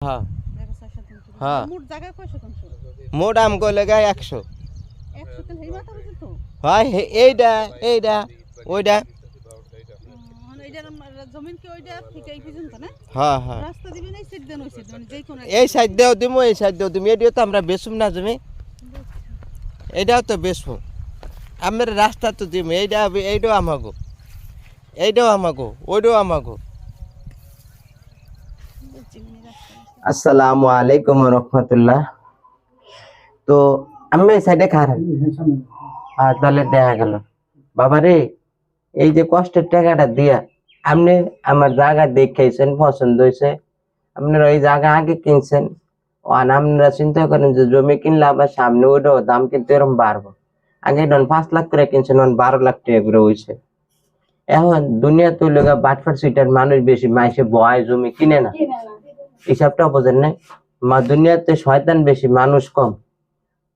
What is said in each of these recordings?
হ্যাঁ 4 শতাংশ হ্যাঁ মোট জায়গা কয় শতাংশ মোট আম কইলে গায় 100 100 তেল হেই মাথা বুঝি তো হয় এইটা ওইটা মানে এইটার জমিন কি ওইটা থেকে এই পর্যন্ত না হ্যাঁ হ্যাঁ রাস্তা দিবেন এই সাইড দেন ওই সাইড মানে যেই কোন এই সাইড দেও দিমু এই সাইড দেও তুমি এডিও তো আমরা বেচুম না জমি এইটাও তো বেচবো আমার রাস্তা তো দিমু এইটাও আমাগো ওইটাও আমাগো আসসালামু আলাইকুম রহমতুল্লাহ। তো আমি এই সাইডে খারাপ আর তাহলে দেখা গেল বাবা রে এই যে কষ্টের টাকাটা দিয়া আপনি আমার জায়গা দেখেছেন পছন্দ হয়েছে আপনারা এই জায়গা আগে কিনছেন আর আপনারা চিন্তা করেন যে জমি কিনলে আবার সামনে ওইটাও দাম কিন্তু এরকম বাড়বো। আগে ধরুন 5 লাখ করে কিনছেন 12 লাখ টাকা করে হয়েছে। এখন দুনিয়া তো লোক বাটফার সিটার মানুষ বেশি মাইসে বয় জমি কিনে না হিসাবটা বোঝেন নাই মা দুনিয়াতে শয়তান বেশি মানুষ কম।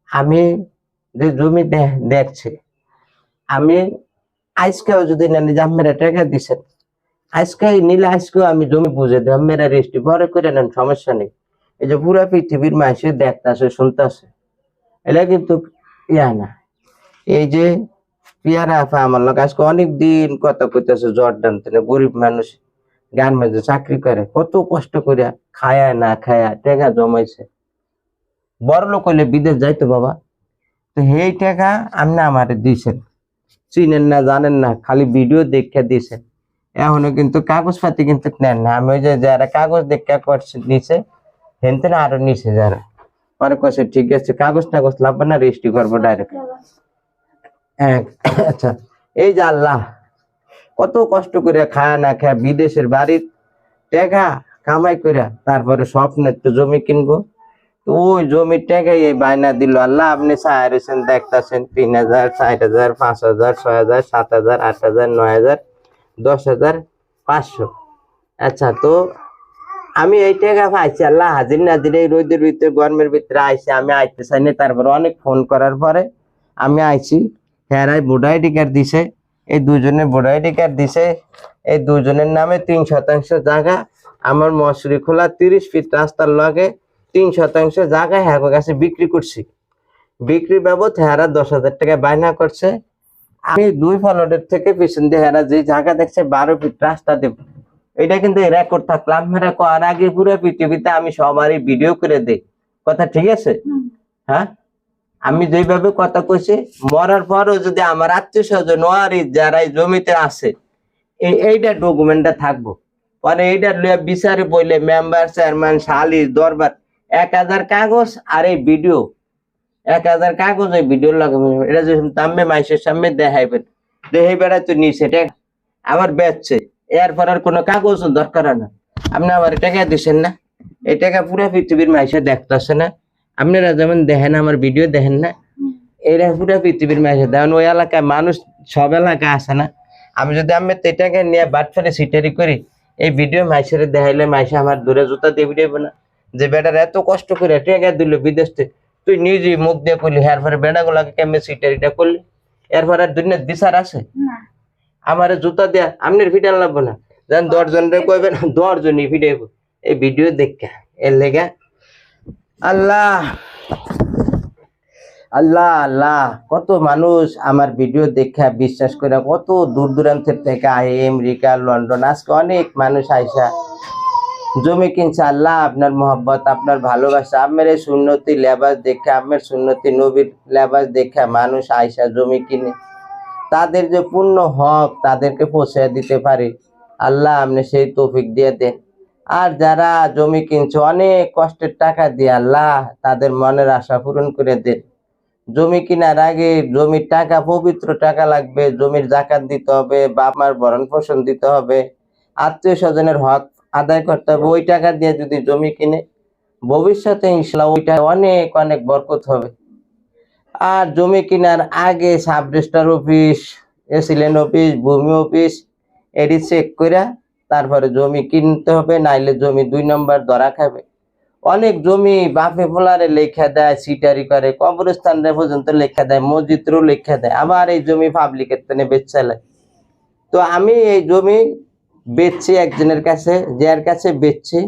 আমি যে জমি দেখছে আমি আজকেও যদি না নিজে আপনারা টাকা দিচ্ছেন আজকে নিলে আজকেও আমি জমি বুঝে দিই আপনারা রেস্টি পরে করে নেন সমস্যা নেই। এই যে পুরা পৃথিবীর মাইসে দেখতেছে শুনতেছে এটা কিন্তু ইয়া না। এই যে পিয়ারা আফা আমার লোক আজকে অনেক দিন কথা কইতেছে জর্ডান থেকে গরিব মানুষ গান মাঝে চাকরি করে কত কষ্ট করে খায়া না খায়া টাকা জমাইছে বড় লোক হইলে বিদেশ যাইতো বাবা। তো এই টাকা আপনি আমারে দিয়েছেন চিনেন না জানেন না খালি ভিডিও দেখে দিয়েছেন এখনো কিন্তু কাগজপাতি কিন্তু নেন না। আমি ওই যে যারা কাগজ দেখে করছে নিচে হেনতে না আরো নিচে যারা পরে কছে ঠিক আছে কাগজ টাগজ লাগবে না রেজিস্ট্রি করবো ডাইরেক্ট। আচ্ছা এই যে আল্লাহ কত কষ্ট করে খায় না খায় বিদেশের বাড়ির টাকা কামাই করে তারপরে স্বপ্নের তো জমি কিনবো তো ওই জমির টাকাই এই বায়না দিল আল্লাহ আপনি চাইছেন দেখতেছেন 3,000 4,000 5,000 6,000 7,000 8,000 9,000 10,500। আচ্ছা তো আমি এই টাকা পাইছি আল্লাহ হাজির নাজির এই রোদের ভিতরে গরমের ভিতরে আইসি আমি আইতে চাইনি তারপরে অনেক ফোন করার পরে আমি আইছি হেরাই ভোটার আইডি কার্ড দিছে এই দুজনের ভোটার আইডি কার্ড দিছে এই দুজনের নামে 3 শতাংশ জায়গা আমার মশুরি খোলা 30 ফিট রাস্তার লগে 3 শতাংশ জায়গা হ্যাঁ কাছে বিক্রি করছি বিক্রি বাবদ হেরা 10,000 টাকা বায়না করছে। আমি 2 ফলটের থেকে পিছন দিয়ে হেরা যে জায়গা দেখছে 12 ফিট রাস্তা দেব এটা কিন্তু রেকর্ড থাকলাম হেরা করার আগে পুরো পৃথিবীতে আমি সবারই ভিডিও করে দেই কথা ঠিক আছে। হ্যাঁ আমি যেভাবে কথা কইছি মরার পরও যদি আমার আত্মীয় স্বজন যারা এই জমিতে আছে এইটা ডকুমেন্টটা থাকবো পরে এইটা বিচারে বইলে মেম্বার চেয়ারম্যান সালিশ দরবার 1,000 কাগজ আর এই ভিডিও 1,000 কাগজ এই ভিডিও লাগাবো এটা যদি তাম্মে মাইসের সামনে দেখাইবেন দেখাই বেড়াই তো নিচে টাকা আবার বেচছে এরপর আর কোনো কাগজ দরকার না। আপনি আমার টাকা দিচ্ছেন না এই টাকা পুরো পৃথিবীর মাইসে দেখতেছে না আপনারা যেমন দেখেন আমার ভিডিও দেখেন না এরা পুরো পৃথিবীর মাইসে দেখেন ওই এলাকায় মানুষ সব এলাকায় আসে না। আমি যদি আমি এটাকে নিয়ে বাটফারে সিটারি করি এই ভিডিও মাইসের দেখাইলে মাইসে আমার দূরে জুতা দিয়ে দেবো না যে বেটার এত কষ্ট করে টাকা দিল বিদেশ থেকে তুই নিজেই মুখ দিয়ে করলি এরপরে বেড়াগুলাকে কেমন সিটারিটা করলি এরপর আর দুনিয়ার বিচার আছে আমার জুতা দেয়া আপনার ভিডিও লাগবো না যেন 10 জনরে কইবেন 10 জনই ভিডিও এই ভিডিও দেখা এর লেগা আল্লাহ আল্লাহ আল্লাহ কত মানুষ আমার ভিডিও দেখা বিশ্বাস করে কত দূর দূরান্তের থেকে আমেরিকা লন্ডন আজকে অনেক মানুষ আইসা জমি কিনছে আল্লাহ আপনার মোহাব্বত আপনার ভালোবাসা আপনার এই সুন্নতি লেবাস দেখে আপনার সুন্নতি নবীর লেবাস দেখে মানুষ আইসা জমি কিনে তাদের যে পূর্ণ হক তাদেরকে পৌঁছে দিতে পারে আল্লাহ আপনি সেই তৌফিক দিয়ে দেন। আর যারা জমি কিনছে অনেক কষ্টের টাকা দিয়ে আল্লাহ তাদের মনের আশা পূরণ করে দেন। জমি কেনার আগে জমির টাকা পবিত্র টাকা লাগবে জমির জাকাত দিতে হবে বাপ মার ভরণ পোষণ দিতে হবে আত্মীয় স্বজনের হক আদায় করতে হবে ওই টাকা দিয়ে যদি জমি কিনে ভবিষ্যতে ইনশাআল্লাহ ওইটা অনেক অনেক বরকত হবে। আর জমি কেনার আগে সাব রেজিস্ট্রার অফিস এসিলেন্ট অফিস ভূমি অফিস এটি চেক করে তারপরে জমি কিনতে হবে নাইলে জমি 2 নম্বর ধরা খাবে। অনেক জমি বাপে ফোলারে লেখা দেয় সিটারি করে কবরস্থান পর্যন্ত লেখা দেয় মসজিদেরও লেখা দেয় আবার এই জমি পাবলিকের তেনে বেচলে। তো আমি এই জমি বেচছি একজনের কাছে যার কাছে বেচছি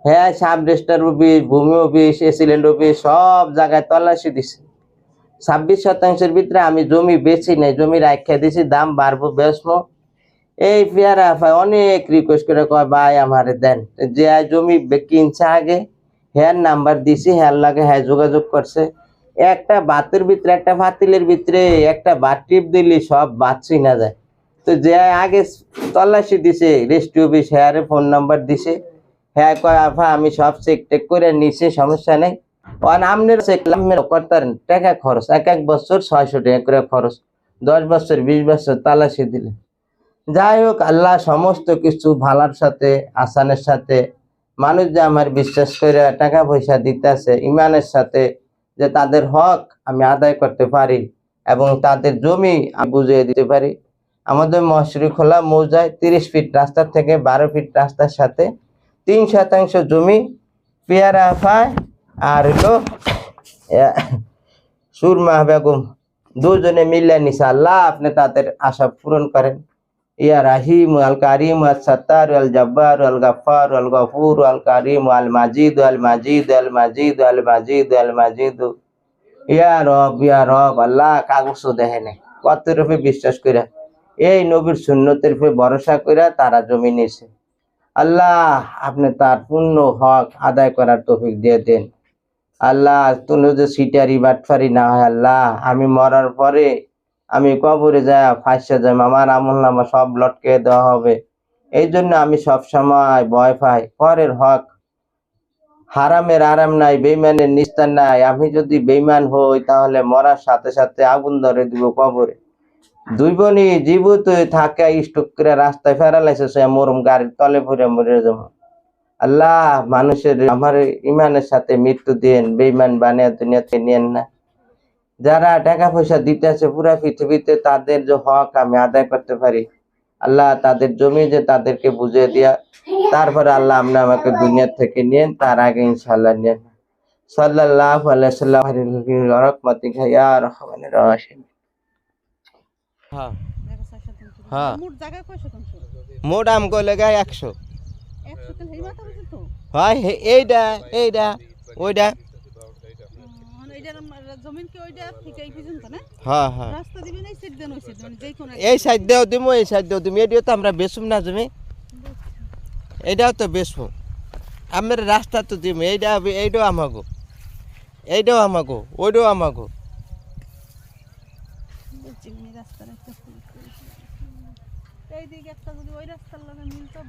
হ্যাঁ, সাব রেজিস্টার অফিস, ভূমি অফিস, এসিলেন্ট অফিস সব জায়গায় তল্লাশি দিছে। 26% ভিতরে আমি জমি বেচি নাই, জমি রাখা দিছি, দাম বাড়বো বেচবো। এই পেয়ারা ভাই অনেক রিকোয়েস্ট করে কয় ভাই আমারে দেন। যে জমি কিনছে আগে হ্যাঁ নাম্বার দিছি, হ্যাঁ লাগে হ্যাঁ যোগাযোগ করছে। একটা বাতের ভিতরে, একটা পাতিলের ভিতরে একটা বাত টিপ দিলি সব বাত চিনা যায়। তো যে আগে তল্লাশি দিছে রেজিস্ট্রি অফিস, হ্যাঁ ফোন নাম্বার দিছে, হ্যাঁ কয় আফা আমি সব চেক টেক করে নিছি, সমস্যা নেই। আমনের চেক করতেন, টাকা খরচ এক বছর 600 টাকা করে খরচ, 10 বছর 20 বছর তালাশি দিলে। যাই হোক, আল্লাহ সমস্ত কিছু ভালার সাথে আসানের সাথে, মানুষ যে আমার বিশ্বাস করে টাকা পয়সা দিতেছে ইমানের সাথে, যে তাদের হক আমি আদায় করতে পারি এবং তাদের জমি আমি বুঝিয়ে দিতে পারি। আমাদের মহাশ্রী খোলা মৌজায় 30 ফিট রাস্তার থেকে 12 ফিট রাস্তার সাথে 3% জমি পেয়ারা পায় আর হলো সুরমা বেগম দুজনে মিলে নিছে। আল্লাহ আপনি তাদের আশা পূরণ করেন। ইয়া রাহিম আল কারিম আল সত্তার আল জব্বার আল গফার আল গফুর আল কারিম আল মাজিদ আল মাজিদ আল মাজিদ আল মাজিদ আল মাজিদ। ইয়া রব আল্লাহ কাগজ দেখে নেই কত রূপে বিশ্বাস করে এই নবীর সুন্নতের উপরে ভরসা করে তারা জমি নিছে। আল্লাহ আপনি তার পূর্ণ হক আদায় করার তৌফিক দিয়ে দেন। আল্লাহ তুমি যে সিটারি বাটফারি না হয়, আল্লাহ আমি মরার পরে আমি কবরে যায় ফাঁসে যাই, আমার আমল নামা সব লটকে দেওয়া হবে। এই জন্য আমি সব সময় ভয় পাই পরের হক। হারামের আরাম নাই, বেইমানের নিস্তার নাই। আমি যদি বেইমান হই তাহলে মরার সাথে সাথে আগুন ধরে দিব কবরে। দুই বোনই জীবিত থাকে স্টক করে রাস্তায় ফেরালাইছে, সে মরম গাড়ির তলে ভরে মরে যাব। আল্লাহ মানুষের আমার ইমানের সাথে মৃত্যু দেন, বেইমান বানিয়ে দুনিয়াতে নিয়েন না। যারা টাকা পয়সা দিতেছে পুরা পৃথিবীতে, তাদের যে হক আমি আদায় করতে পারি, আল্লাহ তাদের জমি যে তাদেরকে বুঝিয়ে দিয়া তারপরে আল্লাহ আপনি আমাকে দুনিয়া থেকে নিয়েন, তার আগে ইনশাআল্লাহ নিয়েন। সাল্লাল্লাহু আলাইহি সাল্লাম রাহমাতিকা ইয়া রাহমানির রাহিম। হ্যাঁ দেখা 6 শতাংশ। হ্যাঁ, মোট জায়গা কয় শতাংশ? মোট আম কইলে গায় 100। 1 শতাংশ এই মাথা বুঝি তো। হয় এইটা এইটা ওইটা। এইটার জমিন কি ওইটা থেকে এই পর্যন্ত না? হ্যাঁ হ্যাঁ, রাস্তা দিবেন এই সাইড দেন ওই সাইড মানে যেই কোন এই সাইড দেও দিমু, এই সাইড দেও দিমু। এডিও তো আমরা বেচুম না জমি, এইটাও তো বেচবো। আমার রাস্তা তো দিমু, এইটাও আমাগো, এইটাও আমাগো, ওইটাও আমাগো। রাস্তা এইদিকে একটা যদি ওই রাস্তার লগে মিলতো